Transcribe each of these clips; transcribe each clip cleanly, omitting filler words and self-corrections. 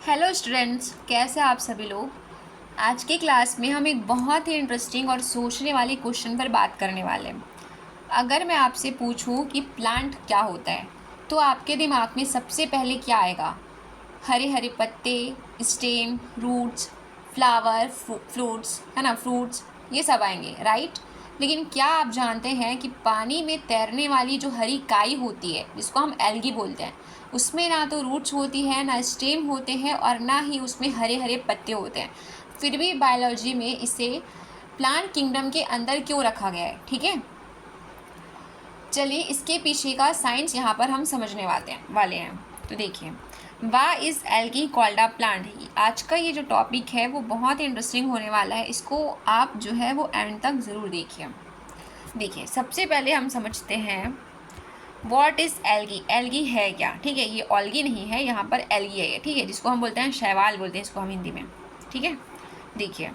Hello students, कैसे आप सभी लोग। आज की क्लास में हम एक बहुत ही इंटरेस्टिंग और सोचने वाली क्वेश्चन पर बात करने वाले हैं। अगर मैं आपसे पूछूं कि प्लांट क्या होता है तो आपके दिमाग में सबसे पहले क्या आएगा? हरे हरे पत्ते, स्टेम, रूट्स, फ्लावर, फ्रूट्स, है ना, फ्रूट्स, ये सब आएंगे, राइट। लेकिन क्या आप जानते हैं कि पानी में तैरने वाली जो हरी काई होती है जिसको हम एल्गी बोलते हैं, उसमें ना तो रूट्स होती है, ना स्टेम होते हैं, और ना ही उसमें हरे हरे पत्ते होते हैं। फिर भी बायोलॉजी में इसे प्लांट किंगडम के अंदर क्यों रखा गया है? ठीक है, चलिए इसके पीछे का साइंस यहाँ पर हम समझने वाले हैं। तो देखिए, वाह is algae called a plant. आज का ये जो टॉपिक है वो बहुत ही इंटरेस्टिंग होने वाला है, इसको आप जो है वो एंड तक ज़रूर देखिए। देखिए, सबसे पहले हम समझते हैं व्हाट इज एल्गी। एल्गी है क्या? ठीक है, ये ऑल्गी नहीं है, यहाँ पर एल्गी है, ठीक है, जिसको हम बोलते हैं शैवाल बोलते हैं इसको हम हिंदी में। ठीक है, देखिए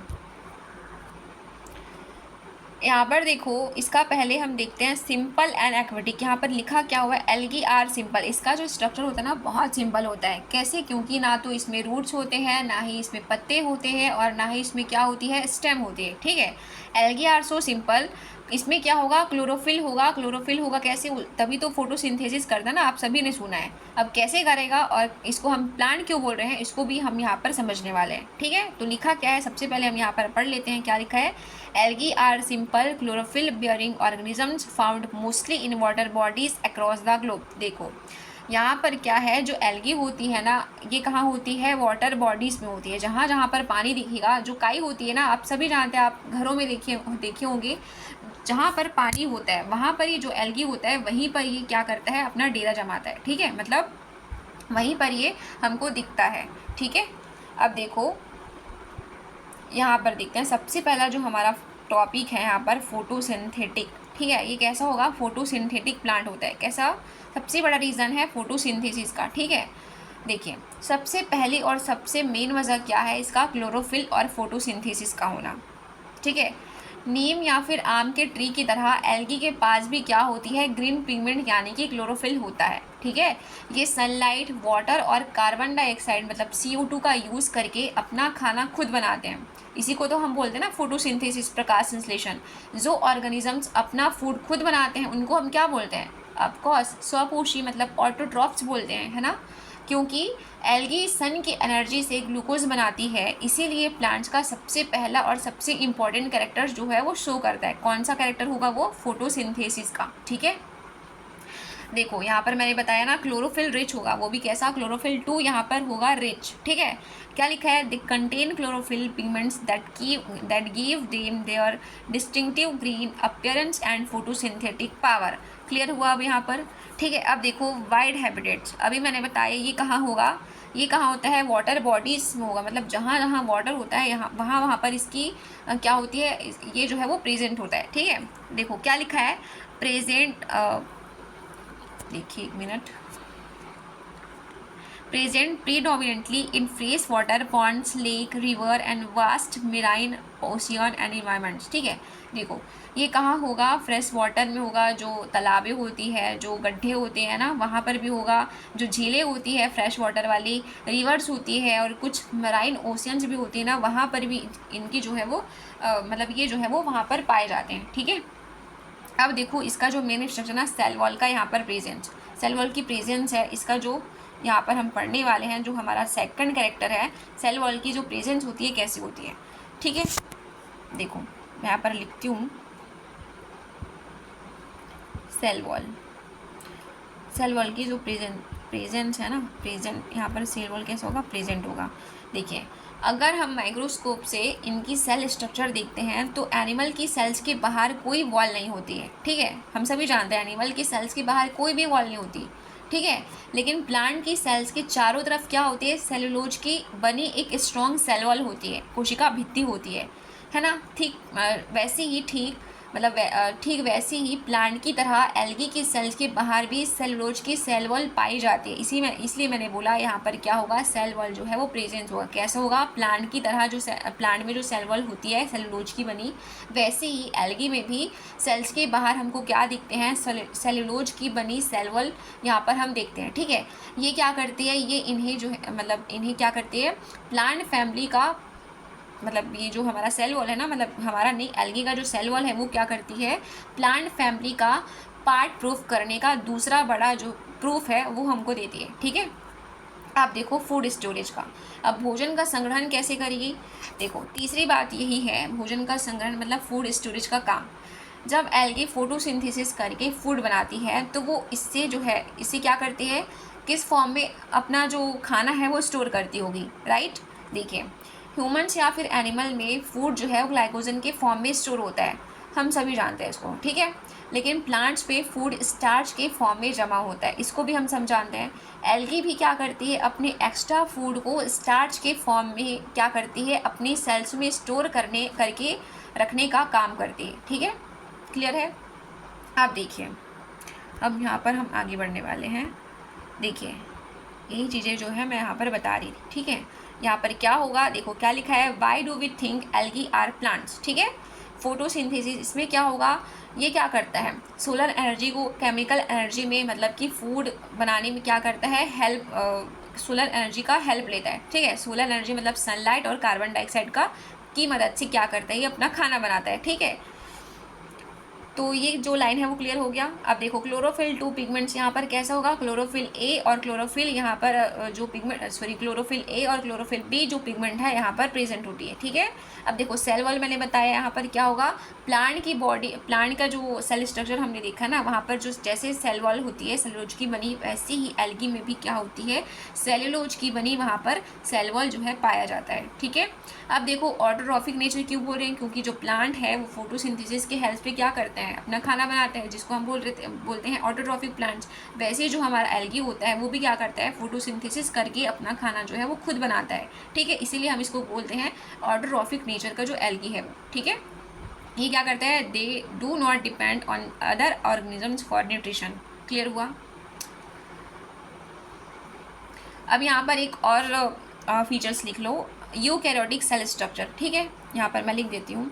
यहाँ पर देखो, इसका पहले हम देखते हैं सिंपल एंड एक्वेटिक। यहाँ पर लिखा क्या हुआ है? Algae are simple. इसका जो स्ट्रक्चर होता है ना बहुत सिंपल होता है। कैसे? क्योंकि ना तो इसमें रूट्स होते हैं, ना ही इसमें पत्ते होते हैं, और ना ही इसमें क्या होती है, स्टेम होती है। ठीक है, एल्गी आर सो सिंपल। इसमें क्या होगा? क्लोरोफिल होगा। क्लोरोफिल होगा कैसे? तभी तो फोटोसिंथेसिस करता है ना, आप सभी ने सुना है। अब कैसे करेगा और इसको हम प्लांट क्यों बोल रहे हैं, इसको भी हम यहाँ पर समझने वाले हैं। ठीक है, तो लिखा क्या है सबसे पहले हम यहाँ पर पढ़ लेते हैं। क्या लिखा है? Algae are simple chlorophyll bearing organisms found mostly in water bodies across the globe. देखो यहाँ पर क्या है, जो एल्गी होती है ना, ये कहाँ होती है? वाटर बॉडीज़ में होती है। जहाँ जहाँ पर पानी दिखेगा, जो काई होती है ना, आप सभी जानते हैं, आप घरों में देखे होंगे, जहाँ पर पानी होता है वहाँ पर ये जो एल्गी होता है वहीं पर ये क्या करता है, अपना डेरा जमाता है। ठीक है, मतलब वहीं पर ये हमको दिखता है। ठीक है, अब देखो यहाँ पर देखते हैं, सबसे पहला जो हमारा टॉपिक है यहाँ पर फोटोसिंथेटिक। ठीक है, ये कैसा होगा? फोटोसिंथेटिक प्लांट होता है। कैसा? सबसे बड़ा रीज़न है फोटोसिंथेसिस का। ठीक है, देखिए सबसे पहली और सबसे मेन वजह क्या है इसका? क्लोरोफिल और फोटोसिंथेसिस का होना। ठीक है, नीम या फिर आम के ट्री की तरह एल्गी के पास भी क्या होती है? ग्रीन पिगमेंट यानी कि क्लोरोफिल होता है। ठीक है, ये सनलाइट, वाटर और कार्बन डाइऑक्साइड मतलब CO2 का यूज़ करके अपना खाना खुद बनाते हैं। इसी को तो हम बोलते हैं ना फोटोसिंथेसिस, प्रकाश संश्लेषण। जो ऑर्गेनिजम्स अपना फूड खुद बनाते हैं उनको हम क्या बोलते हैं? ऑफकोर्स स्वपोषी मतलब ऑटोट्रॉफ्स बोलते हैं, है ना। क्योंकि एल्गी सन की एनर्जी से ग्लूकोज बनाती है, इसीलिए प्लांट्स का सबसे पहला और सबसे इम्पॉर्टेंट कैरेक्टर जो है वो शो करता है। कौन सा कैरेक्टर होगा? वो फोटोसिंथेसिस का। ठीक है, देखो यहाँ पर मैंने बताया ना क्लोरोफिल रिच होगा, वो भी कैसा? क्लोरोफिल 2 यहाँ पर होगा रिच। ठीक है, क्या लिखा है? They contain chlorophyll pigments that give them their distinctive green appearance and photosynthetic power. Clear हुआ अब यहाँ पर? ठीक है, अब देखो वाइड हैबिटेट्स, अभी मैंने बताया ये कहाँ होगा? ये कहाँ होता है? वाटर बॉडीज में होगा, मतलब जहाँ जहाँ वाटर होता है यहाँ वहाँ वहाँ पर इसकी क्या होती है, ये जो है वो प्रेजेंट होता है। ठीक है, देखो क्या लिखा है? प्रेजेंट, देखिए एक minute, present predominantly in fresh water ponds, lake, river and vast marine ocean and environments. ठीक है, देखो ये कहाँ होगा? फ्रेश वाटर में होगा, जो तालाबें होती है, जो गड्ढे होते हैं ना, वहाँ पर भी होगा। जो झीलें होती है फ्रेश वाटर वाली, रिवर्स होती है, और कुछ मराइन ओशियंस भी होती है ना, वहाँ पर भी इनकी जो है वो मतलब ये जो है वो वहाँ पर पाए जाते हैं। ठीक है, अब देखो इसका जो मेन स्ट्रक्चर ना सेल वॉल का यहाँ पर प्रेजेंस, सेल वॉल की प्रेजेंस है, इसका जो यहाँ पर हम पढ़ने वाले हैं, जो हमारा सेकंड कैरेक्टर है, सेल वॉल की जो प्रेजेंस होती है कैसी होती है। ठीक है, देखो मैं यहाँ पर लिखती हूँ सेल वॉल। सेल वॉल की जो प्रेजेंस है ना, प्रेजेंट यहाँ पर सेल वॉल कैसा होगा? प्रेजेंट होगा। देखिए अगर हम माइक्रोस्कोप से इनकी सेल स्ट्रक्चर देखते हैं तो एनिमल की सेल्स के बाहर कोई वॉल नहीं होती है। ठीक है, हम सभी जानते हैं एनिमल की सेल्स के बाहर कोई भी वॉल नहीं होती। ठीक है, लेकिन प्लांट की सेल्स के चारों तरफ क्या होती है? सेलुलोज की बनी एक स्ट्रॉन्ग सेल वॉल होती है, कोशिका भित्ति होती है ना। ठीक वैसे ही ठीक मतलब ठीक वैसे ही प्लांट की तरह एल्गी की सेल्स के बाहर भी सेलुलोज की सेल वॉल पाई जाती है। इसलिए मैंने बोला यहाँ पर क्या होगा, सेल वॉल जो है वो प्रेजेंट होगा। कैसे होगा, प्लांट की तरह जो प्लांट में जो सेल वॉल होती है सेलुलोज की बनी, वैसे ही एल्गी में भी सेल्स के बाहर हमको क्या दिखते हैं, सेलुलोज की बनी सेल वॉल यहाँ पर हम देखते हैं। ठीक है, ये क्या करती है, ये इन्हें जो है मतलब इन्हें क्या करती है, प्लांट फैमिली का मतलब ये जो हमारा सेल वॉल है ना, मतलब हमारा नहीं, एल्गी का जो सेल वॉल है वो क्या करती है, प्लांट फैमिली का पार्ट प्रूफ करने का दूसरा बड़ा जो प्रूफ है वो हमको देती है। ठीक है, आप देखो फूड स्टोरेज का, अब भोजन का संग्रहण कैसे करेगी। देखो तीसरी बात यही है, भोजन का संग्रहण मतलब फूड स्टोरेज का काम। जब एल्गी फोटोसिंथेसिस करके फूड बनाती है तो वो इससे जो है, इससे क्या करती है, किस फॉर्म में अपना जो खाना है वो स्टोर करती होगी, राइट। देखिए ह्यूमन्स या फिर एनिमल में फूड जो है वो ग्लाइकोजन के फॉर्म में स्टोर होता है, हम सभी जानते हैं इसको, ठीक है। लेकिन प्लांट्स पे फूड स्टार्च के फॉर्म में जमा होता है, इसको भी हम समझाते हैं। एल्गी भी क्या करती है, अपने एक्स्ट्रा फूड को स्टार्च के फॉर्म में क्या करती है, अपनी सेल्स में स्टोर करके रखने का काम करती है। ठीक है, क्लियर है। आप देखिए, अब यहाँ पर हम आगे बढ़ने वाले हैं। देखिए यही चीज़ें जो है मैं यहाँ पर बता रही थी। ठीक है, यहाँ पर क्या होगा, देखो क्या लिखा है, why do we think algae are plants. ठीक है, फोटोसिंथेसिस, इसमें क्या होगा, ये क्या करता है, सोलर एनर्जी को केमिकल एनर्जी में मतलब कि फूड बनाने में क्या करता है, हेल्प, सोलर एनर्जी का हेल्प लेता है। ठीक है, सोलर एनर्जी मतलब सनलाइट और कार्बन डाइऑक्साइड का की मदद से क्या करता है, ये अपना खाना बनाता है। ठीक है, तो ये जो लाइन है वो क्लियर हो गया। अब देखो क्लोरोफिल 2 पिगमेंट्स यहाँ पर कैसा होगा, क्लोरोफिल ए और क्लोरोफिल यहाँ पर जो पिगमेंट क्लोरोफिल ए और क्लोरोफिल बी जो पिगमेंट है यहाँ पर प्रेजेंट होती है। ठीक है, अब देखो सेल वॉल मैंने बताया, यहाँ पर क्या होगा, प्लांट की बॉडी, प्लांट का जो सेल स्ट्रक्चर हमने देखा ना, वहाँ पर जो जैसे सेल वॉल होती है सेलुलोज की बनी, वैसे ही एल्गी में भी क्या होती है, सेलुलोज की बनी वहाँ पर सेल वॉल जो है पाया जाता है। ठीक है, अब देखो ऑटोट्रॉफिक नेचर क्यों बोल रहे हैं, क्योंकि जो प्लांट है वो फोटोसिंथेसिस के हेल्प पे क्या करते हैं, अपना खाना बनाते हैं, जिसको हम बोलते हैं ऑटोट्रॉफिक प्लांट्स। वैसे ही जो हमारा एल्गी होता है वो भी क्या करता है, फोटोसिंथेसिस करके अपना खाना जो है वो खुद बनाता है। ठीक है, इसीलिए हम इसको बोलते हैं ऑटोट्रॉफिक नेचर का जो एल्गी है वो। ठीक है, ये क्या करता है, they do not depend on other organisms for nutrition. Clear हुआ। अब यहाँ पर एक और फीचर्स लिख लो, यूकैरियोटिक सेल स्ट्रक्चर। ठीक है, यहाँ पर मैं लिख देती हूँ,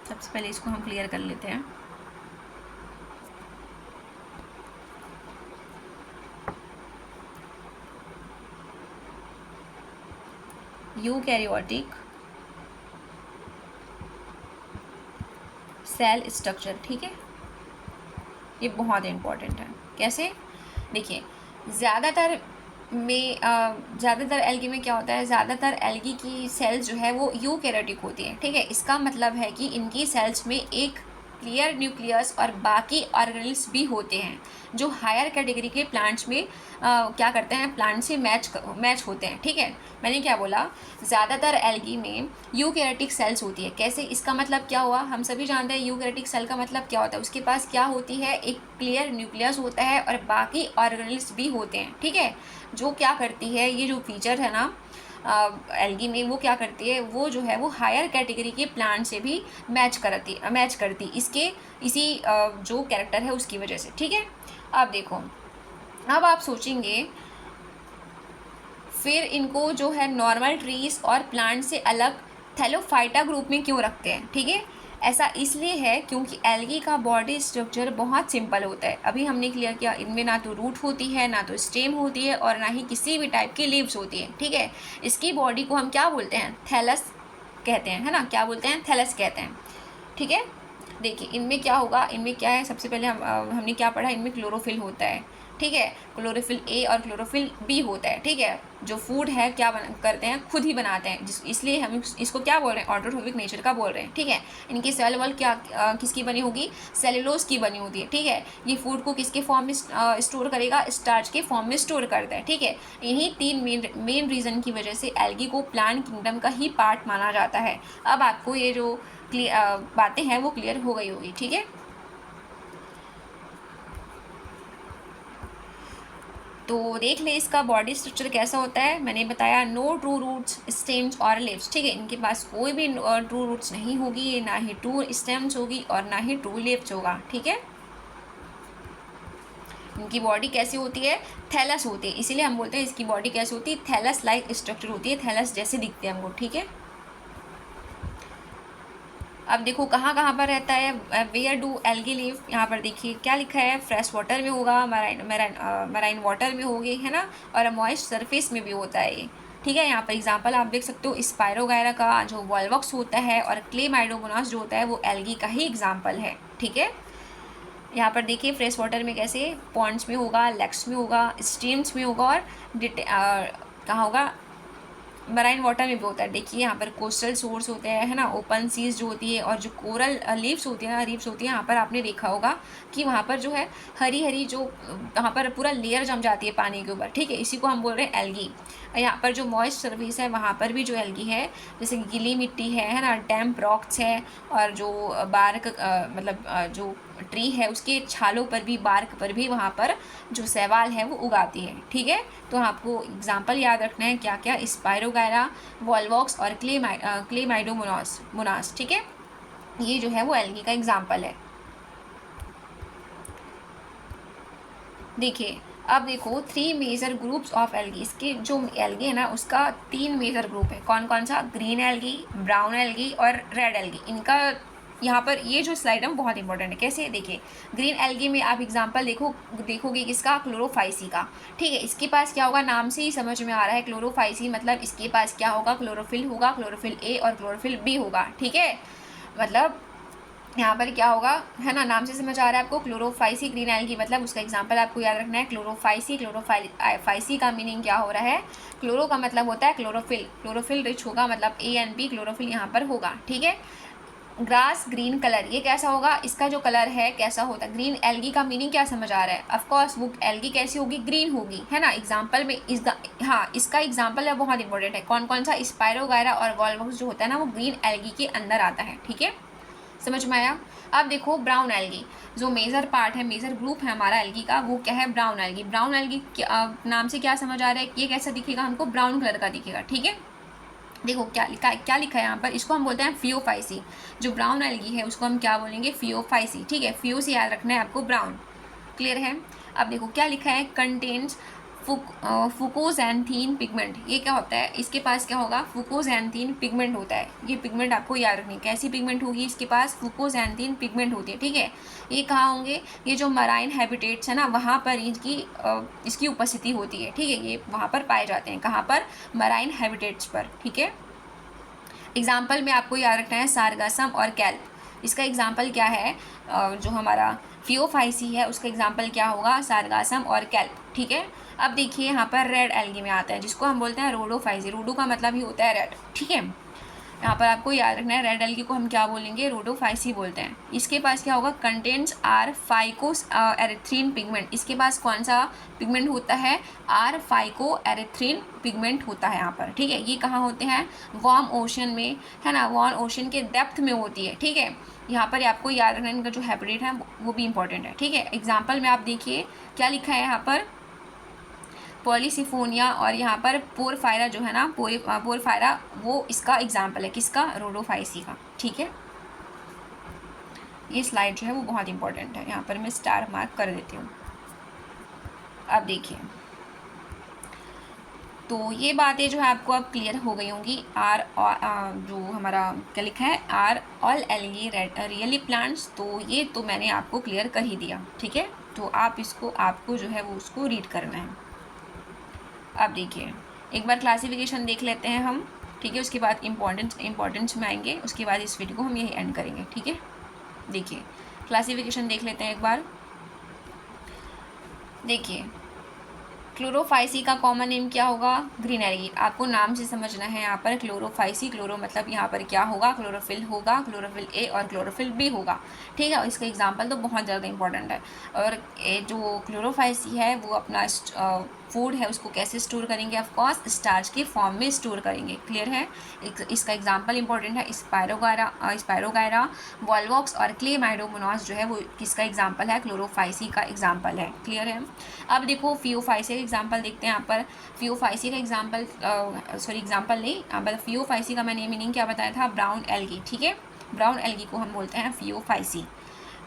सबसे पहले इसको हम क्लियर कर लेते हैं। यूकैरियोटिक सेल स्ट्रक्चर, ठीक है, ये बहुत इंपॉर्टेंट है। कैसे, देखिए ज़्यादातर एल्गी में क्या होता है, ज़्यादातर एल्गी की सेल्स जो है वो यूकैरियोटिक होती है। ठीक है, इसका मतलब है कि इनकी सेल्स में एक क्लियर न्यूक्लियस और बाकी ऑर्गेनेल्स भी होते हैं, जो हायर कैटेगरी के प्लांट्स में क्या करते हैं, प्लांट से मैच होते हैं। ठीक है, मैंने क्या बोला, ज़्यादातर एल्गी में यूकैरियोटिक सेल्स होती है। कैसे, इसका मतलब क्या हुआ, हम सभी जानते हैं यूकैरियोटिक सेल का मतलब क्या होता है, उसके पास क्या होती है, एक क्लियर न्यूक्लियस होता है और बाकी ऑर्गेनेल्स भी होते हैं। ठीक है, जो क्या करती है, ये जो फीचर है ना एल्गी में, वो क्या करती है, वो जो है वो हायर कैटेगरी के प्लांट से भी मैच करती इसी जो कैरेक्टर है उसकी वजह से। ठीक है, अब देखो, अब आप सोचेंगे फिर इनको जो है नॉर्मल ट्रीज और प्लांट से अलग थैलोफाइटा ग्रुप में क्यों रखते हैं। ठीक है, ऐसा इसलिए है क्योंकि एल्गी का बॉडी स्ट्रक्चर बहुत सिंपल होता है। अभी हमने क्लियर किया, इनमें ना तो रूट होती है, ना तो स्टेम होती है, और ना ही किसी भी टाइप की लीव्स होती है। ठीक है, इसकी बॉडी को हम क्या बोलते हैं, थैलस कहते हैं, है ना, क्या बोलते हैं, थैलस कहते हैं। ठीक है, देखिए इनमें क्या होगा, इनमें क्या है, सबसे पहले हमने क्या पढ़ा, इनमें क्लोरोफिल होता है। ठीक है, क्लोरोफिल ए और क्लोरोफिल बी होता है। ठीक है, जो फूड है क्या करते हैं, खुद ही बनाते हैं, इसलिए हम इसको क्या बोल रहे हैं, ऑटोट्रोफिक नेचर का बोल रहे हैं। ठीक है, इनकी सेल वॉल क्या किसकी बनी होगी, सेलुलोज की बनी होती है। ठीक है, ये फूड को किसके फॉर्म में स्टोर करेगा, स्टार्च के फॉर्म में स्टोर करता है। ठीक है, यही 3 मेन रीज़न की वजह से एल्गी को प्लांट किंगडम का ही पार्ट माना जाता है। अब आपको ये जो बातें हैं वो क्लियर हो गई होगी। ठीक है, तो देख ले इसका बॉडी स्ट्रक्चर कैसा होता है। मैंने बताया नो ट्रू रूट्स, स्टेम्स और लीव्स, ठीक है। इनके पास कोई भी ट्रू रूट्स नहीं होगी, ना ही ट्रू स्टेम्स होगी और ना ही ट्रू लीव्स होगा, ठीक है। इनकी बॉडी कैसी होती है, थैलस होती है, इसीलिए हम बोलते हैं इसकी बॉडी कैसी होती है, थैलस लाइक स्ट्रक्चर होती है, थैलस जैसे दिखते हैं हमको, ठीक है। अब देखो कहाँ कहाँ पर रहता है, वेयर डू एल्गी लिव, यहाँ पर देखिए क्या लिखा है, फ्रेश वाटर में होगा, मराइन वाटर में होगी, है ना, और मॉइस्ट सरफेस में भी होता है ये, ठीक है। यहाँ पर एग्जांपल आप देख सकते हो, स्पायरोगायरा का जो वॉल्वॉक्स होता है और क्लेमाइडोमोनास जो होता है वो एल्गी का ही एग्जाम्पल है, ठीक है। यहाँ पर देखिए फ्रेश वाटर में कैसे, पॉन्ड्स में होगा, लेक्स में होगा, स्ट्रीम्स में होगा और कहाँ होगा, मराइन वाटर में भी होता है। देखिए यहाँ पर कोस्टल सोर्स होते हैं, है ना, ओपन सीज जो होती है, और जो कोरल लीव्स होती है, रीफ्स होती है, यहाँ पर आपने देखा होगा कि वहाँ पर जो है हरी हरी जो वहाँ पर पूरा लेयर जम जाती है पानी के ऊपर, ठीक है, इसी को हम बोल रहे हैं एल्गी। यहाँ पर जो मॉइस्ट सर्फेस है वहाँ पर भी जो एल्गी है, जैसे गीली मिट्टी है ना, डैम्प रॉक्स है, और जो बार्क मतलब जो ट्री है उसके छालों पर भी, बार्क पर भी वहाँ पर जो शैवाल है वो उगाती है, ठीक है। तो आपको एग्जाम्पल याद रखना है क्या क्या, स्पायरोगायरा, वॉल्वॉक्स और क्लेमाइडोमोनास, ठीक है, ये जो है वो एल्गी का एग्जाम्पल है। देखिए अब देखो 3 मेजर ग्रुप्स ऑफ एल्गी, इसके जो एल्गी है ना उसका 3 मेजर ग्रुप है, कौन कौन सा, ग्रीन एल्गी, ब्राउन एल्गी और रेड एल्गी। इनका यहाँ पर ये जो स्लाइड है बहुत इंपॉर्टेंट है, कैसे, देखिए ग्रीन एल्गी में आप एग्जांपल देखोगे किसका, क्लोरोफाइसी का, ठीक है। इसके पास क्या होगा, नाम से ही समझ में आ रहा है क्लोरोफाइसी मतलब इसके पास क्या होगा, क्लोरोफिल होगा, क्लोरोफिल ए और क्लोरोफिल बी होगा, ठीक है। मतलब यहाँ पर क्या होगा, है ना, नाम से समझ आ रहा है आपको, क्लोरोफाइसी ग्रीन एल्गी, मतलब उसका एग्जांपल आपको याद रखना है क्लोरोफाइसी। क्लोरोफाइसी का मीनिंग क्या हो रहा है, क्लोरो का मतलब होता है क्लोरोफिल, क्लोरोफिल रिच होगा, मतलब ANP क्लोरोफिल यहाँ पर होगा, ठीक है। ग्रास ग्रीन कलर, ये कैसा होगा, इसका जो कलर है कैसा होता है, ग्रीन एल्गी का मीनिंग क्या समझ आ रहा है, ऑफकोर्स वो एल्गी कैसी होगी, ग्रीन होगी, है ना। एग्जाम्पल में हाँ इसका एग्जाम्पल है बहुत इंपॉर्टेंट है, कौन कौन सा, स्पायरोगायरा और वॉल्वॉक्स जो होता है ना वो ग्रीन एल्गी के अंदर आता है, ठीक है, समझ में आया। अब देखो ब्राउन एल्गी, जो मेजर पार्ट है, मेजर ग्रुप है हमारा एल्गी का, वो क्या है, ब्राउन एल्गी। ब्राउन एल्गी नाम से क्या समझ आ रहा है, ये कैसा दिखेगा हमको, ब्राउन कलर का दिखेगा, ठीक है। देखो क्या लिखा है यहाँ पर, इसको हम बोलते हैं फियोफाइसी। जो ब्राउन एल्गी है उसको हम क्या बोलेंगे, फियोफाइसी, ठीक है। फियो से याद रखना है आपको, ब्राउन, क्लियर है। अब देखो क्या लिखा है, कंटेन्स फुकोजैंथीन पिगमेंट, ये क्या होता है, इसके पास क्या होगा, फुकोजैंथीन पिगमेंट होता है, ये पिगमेंट आपको याद रखनी है, कैसी पिगमेंट होगी, इसके पास फुकोजैंथीन पिगमेंट होती है, ठीक है। ये कहाँ होंगे, ये जो मराइन हैबिटेट्स है ना वहाँ पर इसकी उपस्थिति होती है, ठीक है, ये वहाँ पर पाए जाते हैं, कहाँ पर, मराइन हैबिटेट्स पर, ठीक है। एग्जाम्पल में आपको याद रखना है सारगासम और कैल्प, इसका एग्जाम्पल क्या है, जो हमारा फियोफाइसी है उसका एग्जाम्पल क्या होगा, सारगासम और कैल्प, ठीक है। अब देखिए यहाँ पर रेड एल्गी में आता है जिसको हम बोलते हैं रोडोफाइसी, रोडो का मतलब ही होता है रेड, ठीक है। यहाँ पर आपको याद रखना है रेड एल्गी को हम क्या बोलेंगे, रोडोफाइसी बोलते हैं। इसके पास क्या होगा, कंटेंट्स आर फाइकोस एरिथ्रीन पिगमेंट, इसके पास कौन सा पिगमेंट होता है, आर फाइको एरिथ्रीन पिगमेंट होता है यहाँ पर, ठीक है। ये कहाँ होते हैं, वार्म ओशन में, है ना, वार्म ओशन के डेप्थ में होती है, ठीक है। यहाँ पर आपको याद रखना है इनका जो हैबिटेट है वो भी इंपॉर्टेंट है, ठीक है। एग्जाम्पल में आप देखिए क्या लिखा है यहाँ पर, पॉलीसिफोनिया, और यहाँ पर पोरफायरा जो है ना, पोरफायरा वो इसका एग्जाम्पल है, किसका, रोडोफाइसी का, ठीक है। ये स्लाइड जो है वो बहुत इंपॉर्टेंट है, यहाँ पर मैं स्टार मार्क कर देती हूँ। अब देखिए तो ये बातें जो है आपको अब क्लियर हो गई होंगी। जो हमारा क्या लिखा है, are all algae really plants, तो ये तो मैंने आपको क्लियर कर ही दिया, ठीक है। तो आपको जो है वो उसको रीड करना है। अब देखिए एक बार क्लासिफिकेशन देख लेते हैं हम, ठीक है, उसके बाद इम्पोर्टेंस में आएंगे, उसके बाद इस वीडियो को हम यही एंड करेंगे, ठीक है। देखिए क्लासिफिकेशन देख लेते हैं एक बार। देखिए क्लोरोफाइसी का कॉमन नेम क्या होगा, ग्रीन एल्गी, आपको नाम से समझना है। यहाँ पर क्लोरोफाइसी, क्लोरो मतलब यहाँ पर क्या होगा, क्लोरोफिल होगा, क्लोरोफिल ए और क्लोरोफिल बी होगा, ठीक है। इसका एग्जांपल तो बहुत ज़्यादा इंपॉर्टेंट है। और जो क्लोरोफाइसी है वो अपना फूड है उसको कैसे स्टोर करेंगे, ऑफकोर्स स्टार्च के फॉर्म में स्टोर करेंगे, क्लियर है। इसका एग्जाम्पल इंपॉर्टेंट है, स्पायरोगायरा, वॉल्वॉक्स और क्लेमाइडोमोनास जो है वो किसका एग्जाम्पल है, क्लोरोफाइसी का एग्जाम्पल है, क्लियर है। अब देखो फियोफाइसी एग्जांपल देखते हैं यहाँ पर। फियोफाइसी का एग्जांपल, एग्जांपल नहीं, यहाँ पर फियोफाइसी का मैंने मीनिंग क्या बताया था, ब्राउन एल्गी, ठीक है। ब्राउन एल्गी को हम बोलते हैं फियोफाइसी।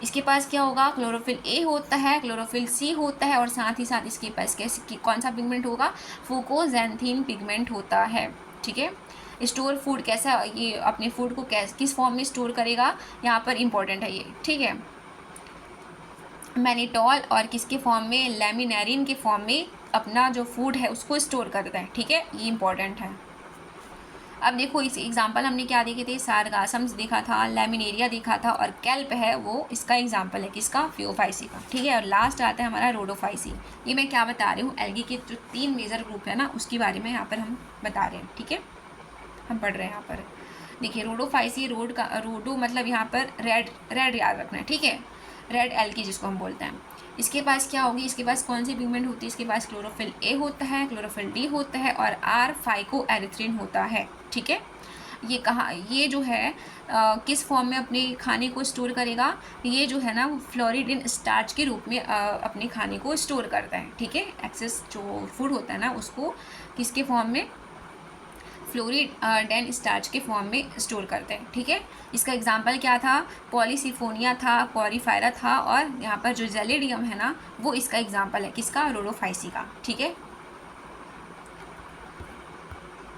इसके पास क्या होगा, क्लोरोफिल ए होता है, क्लोरोफिल सी होता है, और साथ ही साथ इसके पास कैसे कौन सा पिगमेंट होगा, फुकोजेंथीन पिगमेंट होता है, ठीक है। स्टोर फूड कैसा, ये अपने फूड को किस फॉर्म में स्टोर करेगा, यहाँ पर इंपॉर्टेंट है ये, ठीक है। मैनिटॉल और किसके फॉर्म में, लेमिनेरिन के फॉर्म में अपना जो फूड है उसको स्टोर करता है, ठीक है, ये इंपॉर्टेंट है। अब देखो इस एग्जाम्पल हमने क्या देखे थे, सारगासम्स देखा था, लेमिनेरिया देखा था, और कैल्प है वो इसका एग्जाम्पल है, किसका, फियोफाइसी का, ठीक है। और लास्ट आता है हमारा रोडोफाइसी। ये मैं क्या बता रही हूँ, एल्गी के जो 3 मेजर ग्रुप है ना, उसके बारे में यहाँ पर हम बता रहे हैं, ठीक है, हम पढ़ रहे हैं यहाँ पर। देखिए रोडोफाइसी, रोडो मतलब यहाँ पर रेड याद रखना है, ठीक है, रेड एल्गी जिसको हम बोलते हैं। इसके पास क्या होगी, इसके पास कौन सी पिगमेंट होती है, इसके पास क्लोरोफिल ए होता है, क्लोरोफिल डी होता है, और आर फाइकोएरिथ्रिन होता है, ठीक है। ये कहाँ, ये जो है किस फॉर्म में अपने खाने को स्टोर करेगा, ये जो है ना फ्लोरिडिन स्टार्च के रूप में अपने खाने को स्टोर करता है, ठीक है। एक्सेस जो फूड होता है ना उसको किसके फॉर्म में, फ्लोरिडेन स्टार्च के फॉर्म में स्टोर करते हैं, ठीक है। इसका एग्जाम्पल क्या था, पॉलीसिफोनिया था, पॉरीफायरा था, और यहाँ पर जो जेलिडियम है ना वो इसका एग्जाम्पल है, किसका, रोडोफाइसी का, ठीक है।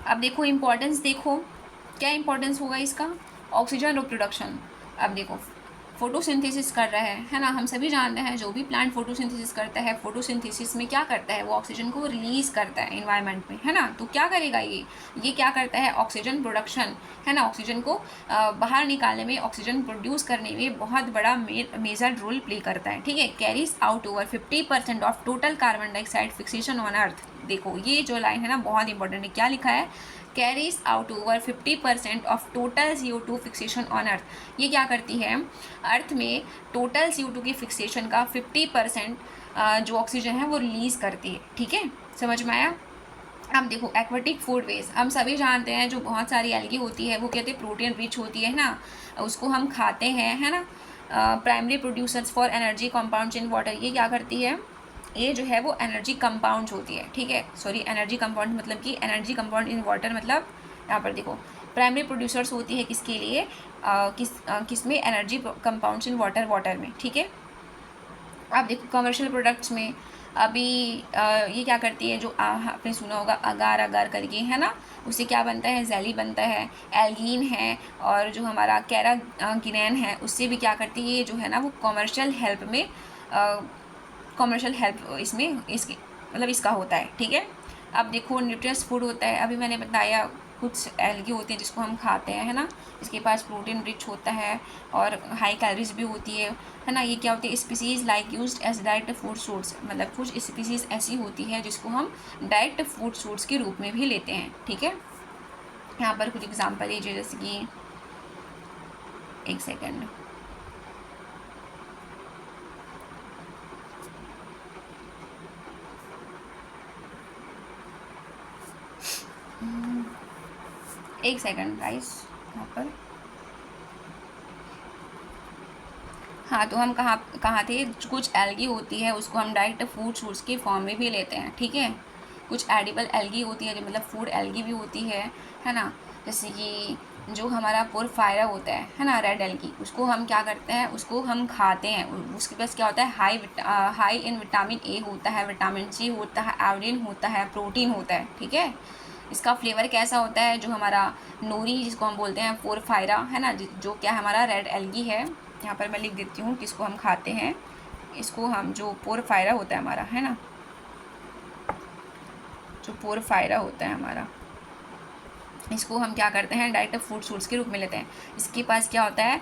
अब देखो इम्पोर्टेंस, देखो क्या इम्पोर्टेंस होगा इसका, ऑक्सीजन रिप्रोडक्शन। अब देखो फोटोसिंथेसिस कर रहा है ना, हम सभी जानते हैं जो भी प्लांट फोटोसिंथेसिस करता है, फोटोसिंथेसिस में क्या करता है, वो ऑक्सीजन को रिलीज करता है इन्वायरमेंट में, है ना। तो क्या करेगा ये क्या करता है, ऑक्सीजन प्रोडक्शन, है ना, ऑक्सीजन को बाहर निकालने में, ऑक्सीजन प्रोड्यूस करने में बहुत बड़ा मेजर रोल प्ले करता है, ठीक है। Carries out over 50% of total carbon dioxide fixation on earth. देखो ये जो लाइन है ना बहुत इंपॉर्टेंट है, क्या लिखा है, carries out over 50% of total CO2 fixation on earth. ये क्या करती है, अर्थ में टोटल CO2 की फिक्सेशन का 50% जो ऑक्सीजन है वो रिलीज करती है, ठीक है, समझ में आया। अब देखो एक्वेटिक फूड वेस्ट, हम सभी जानते हैं जो बहुत सारी एल्गी होती है वो कहते हैं प्रोटीन रिच होती है ना, उसको हम खाते हैं, है ना। Primary producers for energy compounds in water, ये क्या करती है, ये जो है वो एनर्जी कंपाउंड्स होती है, ठीक है। सॉरी, एनर्जी कंपाउंड मतलब कि एनर्जी कंपाउंड इन वाटर मतलब यहाँ पर देखो प्राइमरी प्रोड्यूसर्स होती है किसके लिए, किस में, एनर्जी कंपाउंड्स इन वाटर में, ठीक है। अब देखो कमर्शियल प्रोडक्ट्स में अभी ये क्या करती है, जो आपने सुना होगा अगार अगार करके, है ना, उससे क्या बनता है, जेली बनता है, एल्गीन है, और जो हमारा कैरागिनैन है उससे भी क्या करती है, ये जो है ना वो कमर्शियल हेल्प में, कमर्शियल हेल्प इसमें इसकी मतलब इसका होता है, ठीक है। अब देखो न्यूट्रियस फूड होता है, अभी मैंने बताया कुछ एल्गी होती हैं जिसको हम खाते हैं, है ना, इसके पास प्रोटीन रिच होता है और हाई कैलोरीज भी होती है ना। ये क्या होती है, species like used as direct food source, मतलब कुछ स्पीसीज ऐसी होती है जिसको हम डायरेक्ट फूड सोर्स के रूप में भी लेते हैं, ठीक है। यहाँ पर कुछ एग्जाम्पल लीजिए, जैसे कि एक सेकेंड, एक सेकंड गाइस, यहाँ पर हाँ, तो हम कहाँ थे, कुछ एल्गी होती है उसको हम डायरेक्ट फूड सोर्स के फॉर्म में भी लेते हैं, ठीक है। कुछ एडिबल एल्गी होती है, मतलब फूड एल्गी भी होती है ना। जैसे कि जो हमारा पोरफायरा होता है ना, रेड एल्गी, उसको हम क्या करते हैं, उसको हम खाते हैं, उसके पास क्या होता है, हाई इन विटामिन ए होता है, विटामिन सी होता है, आयोडीन होता है, प्रोटीन होता है, ठीक है। इसका फ्लेवर कैसा होता है, जो हमारा नोरी जिसको हम बोलते हैं पोरफायरा, है ना, जो क्या हमारा रेड एल्गी है, यहाँ पर मैं लिख देती हूँ किसको हम खाते हैं, इसको हम, जो पोरफायरा होता है हमारा, है ना, जो पोरफायरा होता है हमारा, इसको हम क्या करते हैं, डायरेक्ट फूड सोर्स के रूप में लेते हैं। इसके पास क्या होता है,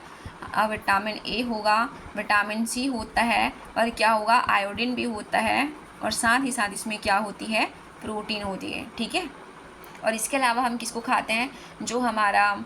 विटामिन ए होगा, विटामिन सी होता है, और क्या होगा, आयोडीन भी होता है, और साथ ही साथ इसमें क्या होती है, प्रोटीन होती है, ठीक है। और इसके अलावा हम किसको खाते हैं, जो हमारा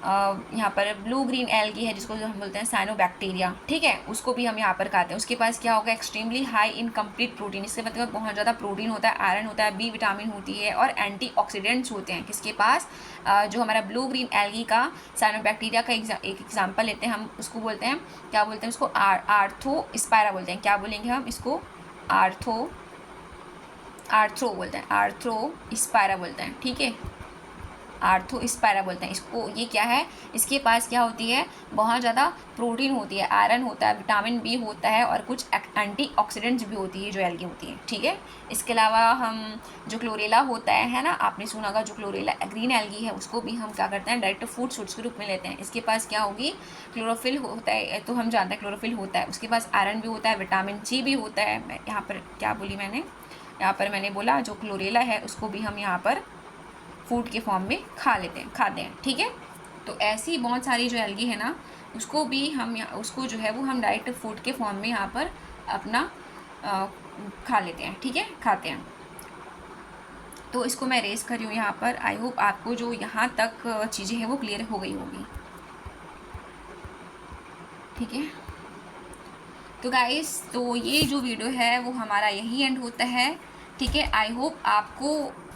यहाँ पर ब्लू ग्रीन एल्गी है जिसको हम बोलते हैं साइनोबैक्टीरिया, ठीक है, उसको भी हम यहाँ पर खाते हैं। उसके पास क्या होगा, extremely high in complete protein, इससे मतलब बहुत ज़्यादा प्रोटीन होता है, आयरन होता है, बी विटामिन होती है, और एंटीऑक्सीडेंट्स होते हैं किसके पास, जो हमारा ब्लू ग्रीन एल्गी का साइनोबैक्टीरिया का एक एग्जाम्पल लेते हैं, हम उसको बोलते हैं, क्या बोलते हैं उसको, आर्थोस्पायरा बोलते हैं। क्या बोलेंगे हम इसको, आर्थो आर्थ्रो बोलते हैं, आर्थ्रोस्पाइरा बोलते हैं, ठीक है, आर्थ्रोस्पाइरा बोलते हैं इसको। ये क्या है, इसके पास क्या होती है, बहुत ज़्यादा प्रोटीन होती है, आयरन होता है, विटामिन बी होता है और कुछ एंटीऑक्सीडेंट्स भी होती है जो एल्गी होती है, ठीक है। इसके अलावा हम जो क्लोरेला होता है ना, आपने सुना होगा, जो क्लोरेला ग्रीन एल्गी है उसको भी हम क्या करते हैं, डायरेक्ट फूड सोर्स के रूप में लेते हैं। इसके पास क्या होगी, क्लोरोफिल होता है, तो हम जानते हैं क्लोरोफिल होता है, उसके पास आयरन भी होता है, विटामिन सी भी होता है। मैं यहाँ पर क्या बोली मैंने, यहाँ पर मैंने बोला जो क्लोरेला है उसको भी हम यहाँ पर फूड के फॉर्म में खाते हैं, ठीक है। तो ऐसी बहुत सारी जो एल्गी है ना, उसको भी हम उसको जो है वो हम डायरेक्ट फूड के फॉर्म में यहाँ पर अपना खा लेते हैं, ठीक है, खाते हैं। तो इसको मैं रेस कर रही हूँ यहाँ पर। आई होप आपको जो यहाँ तक चीज़ें हैं वो क्लियर हो गई होगी, ठीक है। तो गाइस, तो ये जो वीडियो है वो हमारा यही एंड होता है, ठीक है। आई होप आपको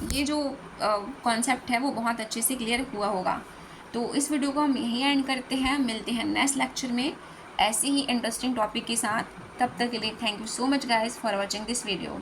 ये जो कॉन्सेप्ट है वो बहुत अच्छे से क्लियर हुआ होगा। तो इस वीडियो को हम यहीं एंड करते हैं, मिलते हैं नेक्स्ट लेक्चर में ऐसे ही इंटरेस्टिंग टॉपिक के साथ। तब तक के लिए thank you so much guys for watching this video.